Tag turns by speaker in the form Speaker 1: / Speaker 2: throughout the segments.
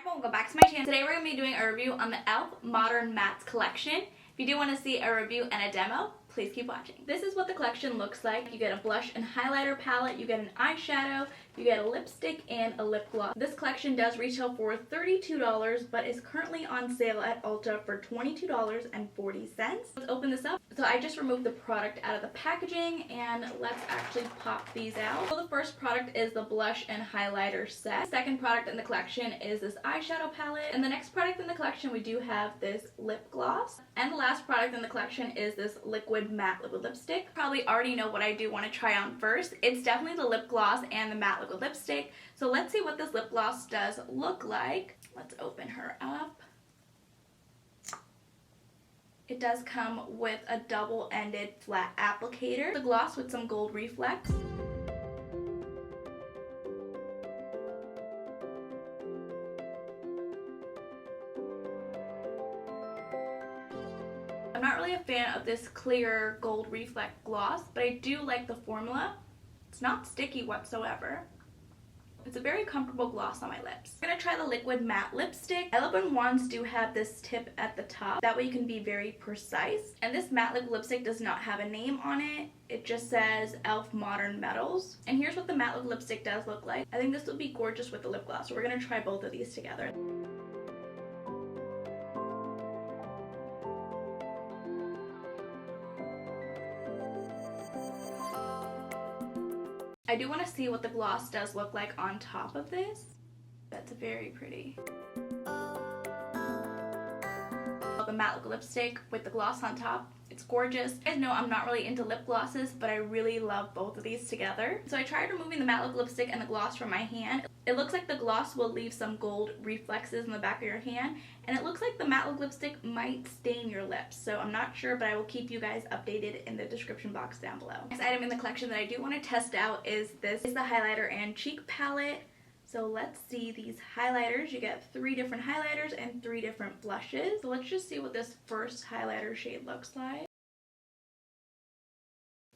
Speaker 1: everyone, welcome back to my channel. Today we're going to be doing a review on the E.L.F. Modern Mattes collection. If you do want to see a review and a demo, please keep watching. This is what the collection looks like. You get a blush and highlighter palette, you get an eyeshadow, you get a lipstick, and a lip gloss. This collection does retail for $32, but is currently on sale at Ulta for $22.40. Let's open this up. So I just removed the product out of the packaging, and let's actually pop these out. So the first product is the blush and highlighter set. The second product in the collection is this eyeshadow palette. And the next product in the collection, we do have this lip gloss. And the last product in the collection is this matte liquid lipstick. Probably already know what I do want to try on first. It's definitely the lip gloss and the matte liquid lipstick. So let's see what this lip gloss does look like. Let's open her up. It does come with a double-ended flat applicator. The gloss with some gold reflex. I'm not really a fan of this clear gold reflect gloss, but I do like the formula. It's not sticky whatsoever. It's a very comfortable gloss on my lips. I'm going to try the liquid matte lipstick. E.L.F. wands do have this tip at the top. That way you can be very precise. And this matte liquid lipstick does not have a name on it. It just says E.L.F. Modern Metals. And here's what the matte liquid lipstick does look like. I think this will be gorgeous with the lip gloss. So we're going to try both of these together. I do want to see what the gloss does look like on top of this. That's very pretty. The matte liquid lipstick with the gloss on top. It's gorgeous. You guys know I'm not really into lip glosses, but I really love both of these together. So I tried removing the matte liquid lipstick and the gloss from my hand. It looks like the gloss will leave some gold reflexes in the back of your hand, and it looks like the matte liquid lipstick might stain your lips. So I'm not sure, but I will keep you guys updated in the description box down below. Next item in the collection that I do want to test out is the highlighter and cheek palette. So let's see these highlighters. You get 3 different highlighters and 3 different blushes. So let's just see what this first highlighter shade looks like.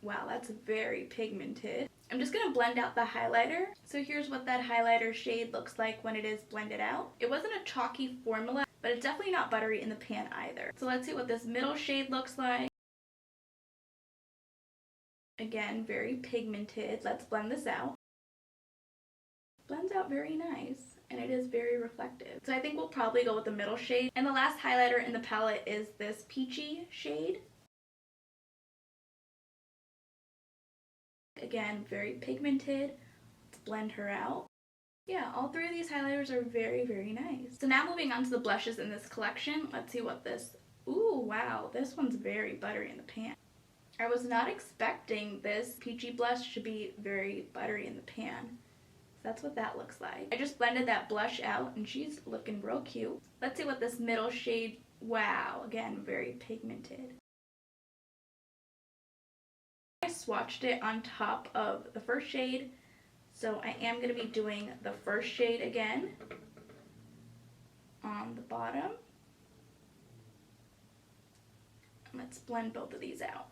Speaker 1: Wow, that's very pigmented. I'm just going to blend out the highlighter. So here's what that highlighter shade looks like when it is blended out. It wasn't a chalky formula, but it's definitely not buttery in the pan either. So let's see what this middle shade looks like. Again, very pigmented. Let's blend this out. Blends out very nice, and it is very reflective. So I think we'll probably go with the middle shade. And the last highlighter in the palette is this peachy shade. Again, very pigmented. Let's blend her out. Yeah, all 3 of these highlighters are very, very nice. So now moving on to the blushes in this collection. Let's see what this... Ooh, wow, this one's very buttery in the pan. I was not expecting this peachy blush to be very buttery in the pan. That's what that looks like. I just blended that blush out, and she's looking real cute. Let's see what this middle shade... Wow, again, very pigmented. I swatched it on top of the first shade, so I am going to be doing the first shade again on the bottom. Let's blend both of these out.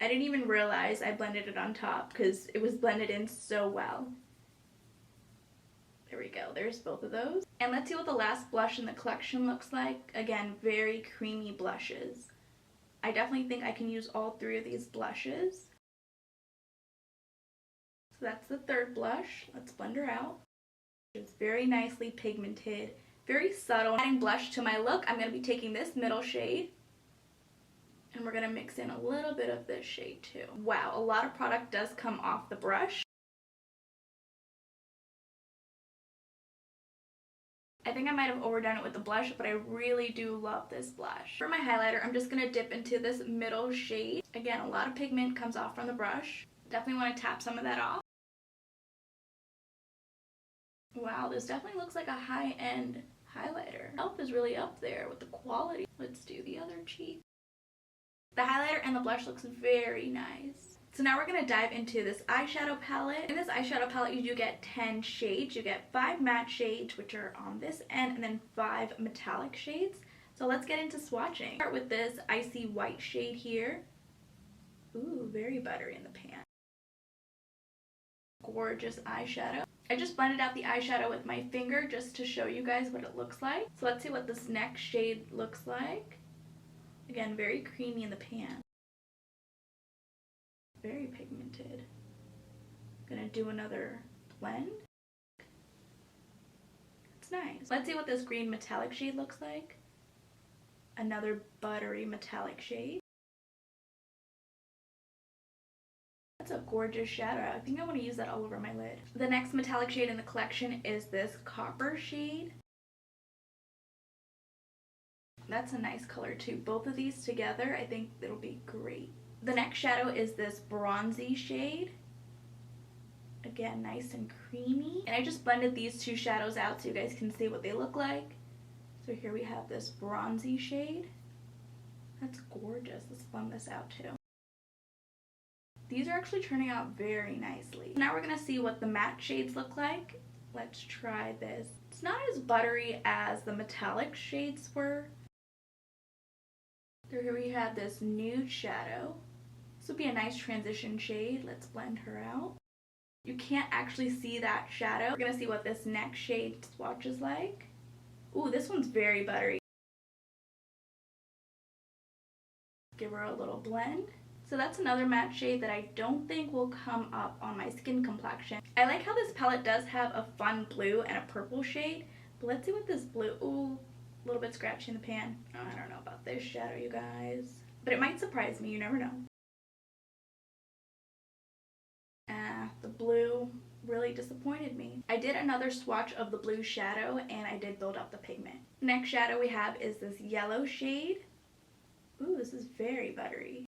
Speaker 1: I didn't even realize I blended it on top because it was blended in so well. There we go, there's both of those. And let's see what the last blush in the collection looks like. Again, very creamy blushes. I definitely think I can use all 3 of these blushes. So that's the third blush. Let's blend her out. It's very nicely pigmented, very subtle. Adding blush to my look, I'm going to be taking this middle shade, and we're going to mix in a little bit of this shade too. Wow, a lot of product does come off the brush. I think I might have overdone it with the blush, but I really do love this blush. For my highlighter, I'm just going to dip into this middle shade. Again, a lot of pigment comes off from the brush. Definitely want to tap some of that off. Wow, this definitely looks like a high-end highlighter. E.L.F. is really up there with the quality. Let's do the other cheek. The highlighter and the blush looks very nice. So now we're going to dive into this eyeshadow palette. In this eyeshadow palette, you do get 10 shades. You get 5 matte shades, which are on this end, and then 5 metallic shades. So let's get into swatching. Start with this icy white shade here. Ooh, very buttery in the pan. Gorgeous eyeshadow. I just blended out the eyeshadow with my finger just to show you guys what it looks like. So let's see what this next shade looks like. Again, very creamy in the pan. Very pigmented. Gonna do another blend. It's nice. Let's see what this green metallic shade looks like. Another buttery metallic shade. That's a gorgeous shadow. I think I want to use that all over my lid. The next metallic shade in the collection is this copper shade. That's a nice color too. Both of these together, I think it'll be great. The next shadow is this bronzy shade. Again, nice and creamy. And I just blended these two shadows out so you guys can see what they look like. So here we have this bronzy shade. That's gorgeous. Let's blend this out too. These are actually turning out very nicely. Now we're going to see what the matte shades look like. Let's try this. It's not as buttery as the metallic shades were. So here we have this nude shadow. This would be a nice transition shade. Let's blend her out. You can't actually see that shadow. We're going to see what this next shade swatch is like. Ooh, this one's very buttery. Give her a little blend. So that's another matte shade that I don't think will come up on my skin complexion. I like how this palette does have a fun blue and a purple shade. But let's see what this blue... Ooh, a little bit scratchy in the pan. Oh, I don't know about this shadow, you guys. But it might surprise me, you never know. The blue really disappointed me. I did another swatch of the blue shadow and I did build up the pigment. Next shadow we have is this yellow shade. Ooh, this is very buttery.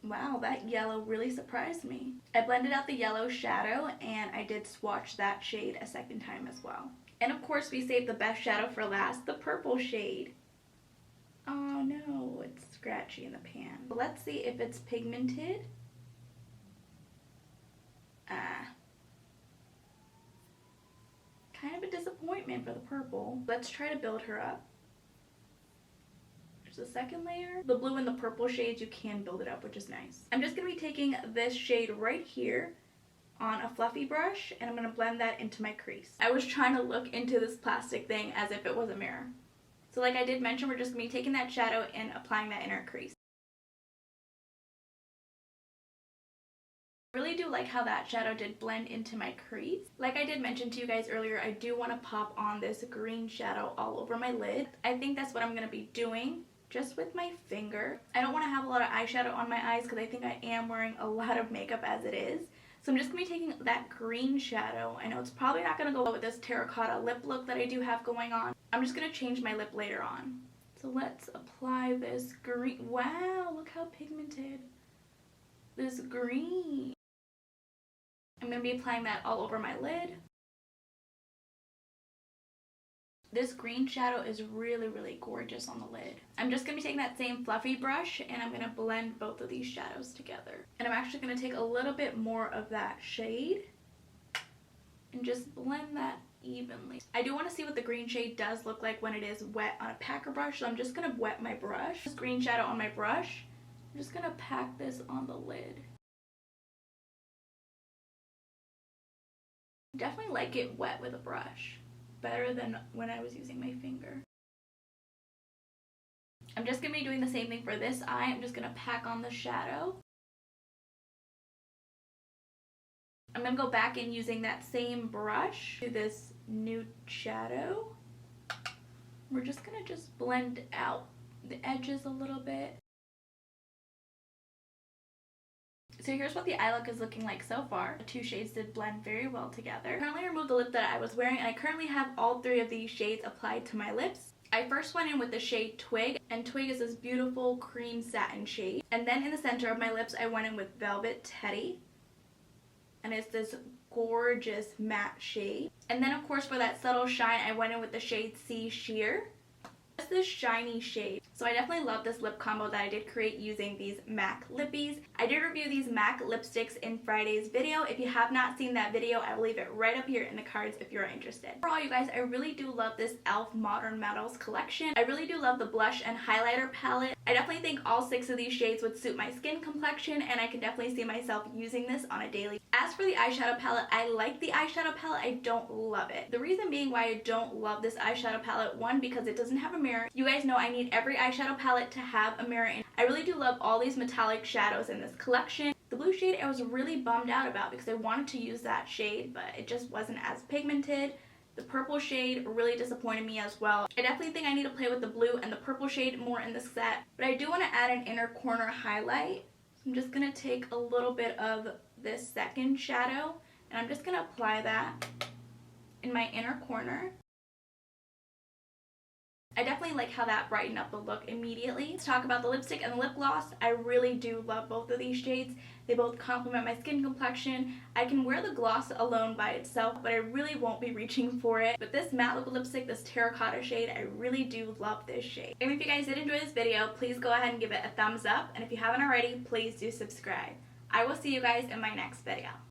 Speaker 1: Wow, that yellow really surprised me. I blended out the yellow shadow and I did swatch that shade a second time as well. And of course we saved the best shadow for last, the purple shade. Oh no, it's scratchy in the pan. Let's see if it's pigmented. Kind of a disappointment for the purple. Let's try to build her up. The second layer. The blue and the purple shades, you can build it up, which is nice. I'm just going to be taking this shade right here on a fluffy brush and I'm going to blend that into my crease. I was trying to look into this plastic thing as if it was a mirror. So like I did mention, we're just going to be taking that shadow and applying that in our crease. I really do like how that shadow did blend into my crease. Like I did mention to you guys earlier, I do want to pop on this green shadow all over my lid. I think that's what I'm going to be doing. Just with my finger. I don't want to have a lot of eyeshadow on my eyes because I think I am wearing a lot of makeup as it is. So I'm just going to be taking that green shadow. I know it's probably not going to go with this terracotta lip look that I do have going on. I'm just going to change my lip later on. So let's apply this green. Wow, look how pigmented. This green. I'm going to be applying that all over my lid. This green shadow is really, really gorgeous on the lid. I'm just going to be taking that same fluffy brush and I'm going to blend both of these shadows together. And I'm actually going to take a little bit more of that shade and just blend that evenly. I do want to see what the green shade does look like when it is wet on a packer brush, so I'm just going to wet my brush. This green shadow on my brush. I'm just going to pack this on the lid. Definitely like it wet with a brush. Better than when I was using my finger. I'm just going to be doing the same thing for this eye. I'm just going to pack on the shadow. I'm going to go back in using that same brush to this nude shadow. We're just going to just blend out the edges a little bit. So here's what the eye look is looking like so far. The two shades did blend very well together. I currently removed the lip that I was wearing and I currently have all three of these shades applied to my lips. I first went in with the shade Twig, and Twig is this beautiful cream satin shade. And then in the center of my lips I went in with Velvet Teddy, and it's this gorgeous matte shade. And then of course for that subtle shine I went in with the shade C Sheer. It's this shiny shade. So I definitely love this lip combo that I did create using these MAC lippies. I did review these MAC lipsticks in Friday's video. If you have not seen that video, I will leave it right up here in the cards if you're interested. Overall, you guys, I really do love this E.L.F. Modern Metals collection. I really do love the blush and highlighter palette. I definitely think all 6 of these shades would suit my skin complexion, and I can definitely see myself using this on a daily. As for the eyeshadow palette, I like the eyeshadow palette. I don't love it. The reason being why I don't love this eyeshadow palette, one, because it doesn't have a mirror. You guys know I need every eyeshadow palette to have a mirror, and I really do love all these metallic shadows in this collection. The blue shade I was really bummed out about because I wanted to use that shade, but it just wasn't as pigmented. The purple shade really disappointed me as well. I definitely think I need to play with the blue and the purple shade more in this set, but I do want to add an inner corner highlight. So I'm just going to take a little bit of this second shadow, and I'm just going to apply that in my inner corner. I definitely like how that brightened up the look immediately. Let's talk about the lipstick and the lip gloss. I really do love both of these shades. They both complement my skin complexion. I can wear the gloss alone by itself, but I really won't be reaching for it. But this matte liquid lipstick, this terracotta shade, I really do love this shade. And if you guys did enjoy this video, please go ahead and give it a thumbs up. And if you haven't already, please do subscribe. I will see you guys in my next video.